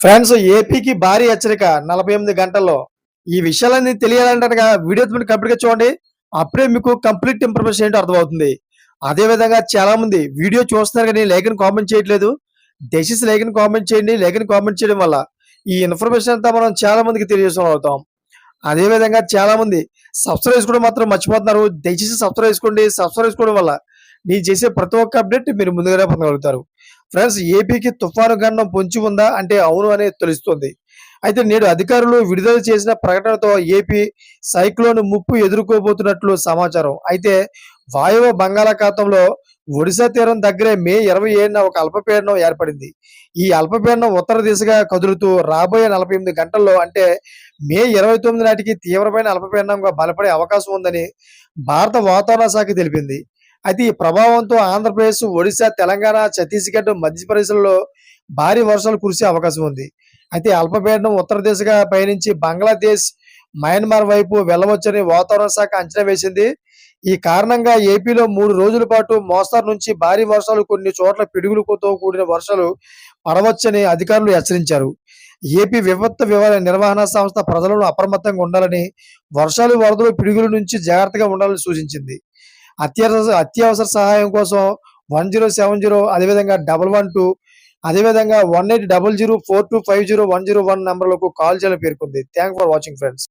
France ఏపీకి భారీ హెచ్చరిక 48 గంటల్లో. ఈ విషయాలన్నీ తెలియాలంటే గనక వీడియో కంప్లీట్‌గా చూడండి. అప్పుడే మీకు కంప్లీట్ ఇన్ఫర్మేషన్ ఏంటో అర్థమవుతుంది. అదే విధంగా చాలామంది వీడియో చూస్తున్నారు గానీ లైక్ అని కామెంట్ చేయట్లేదు. దయచేసి లైక్ అని కామెంట్ చేయండి. లైక్ అని కామెంట్ చేయడం వల్ల ఈ ఇన్ఫర్మేషన్ అంతా మనం చాలా మందికి తెలియజేసేవాళ్ళం అవుతాం. అదే విధంగా చాలామంది సబ్స్క్రైబ్ చేసుకోవడం మాత్రం మర్చిపోతున్నారు. దయచేసి సబ్స్క్రైబ్ చేసుకోండి. సబ్స్క్రైబ్ చేసుకోవడం వల్ల నేను చేసే ప్రతి ఒక్క అప్డేట్ మీరు ముందుగానే పొందగలుగుతారు. ఫ్రెండ్స్ ఏపీకి తుఫాను గండం పొంచి ఉందా అంటే అవును అనేది తెలుస్తుంది. అయితే నేడు అధికారులు విడుదల చేసిన ప్రకటనతో ఏపీ సైక్లోన్ ముప్పు ఎదుర్కోబోతున్నట్లు సమాచారం. అయితే వాయువ్య బంగాళాఖాతంలో ఒడిశా తీరం దగ్గరే మే 27న ఒక అల్పపీడనం ఏర్పడింది. ఈ అల్పపీడనం ఉత్తర దిశగా కదులుతూ రాబోయే 48 గంటల్లో అంటే మే 29 నాటికి తీవ్రమైన అల్పపీడనంగా బలపడే అవకాశం ఉందని భారత వాతావరణ శాఖ తెలిపింది. అయితే ఈ ప్రభావంతో ఆంధ్రప్రదేశ్, ఒడిశా, తెలంగాణ, ఛత్తీస్‌గఢ్, మధ్యప్రదేశ్‌లలో భారీ వర్షాలు కురిసే అవకాశం ఉంది. అయితే అల్పపీడనం ఉత్తర దిశగా పయనించి బంగ్లాదేశ్, మయన్మార్ వైపు వెళ్ళవచ్చని వాతావరణ శాఖ అంచనా వేసింది. ఈ కారణంగా ఏపీలో 3 రోజుల పాటు మోస్తరు నుంచి భారీ వర్షాలు, కొన్ని చోట్ల పిడుగులతో కూడిన వర్షాలు పడవచ్చని అధికారులు హెచ్చరించారు. ఏపీ విపత్తు నిర్వహణ సంస్థ ప్రజలను అప్రమత్తంగా ఉండాలని, వర్షాలు, వరదలు, పిడుగుల నుంచి జాగ్రత్తగా ఉండాలని సూచించింది. అత్యవసర సహాయం కోసం 1070 అదేవిధంగా 112 అదేవిధంగా 1800 4250 101 నంబర్లకు కాల్ చేయాలని పేర్కొంది. Thanks for watching friends.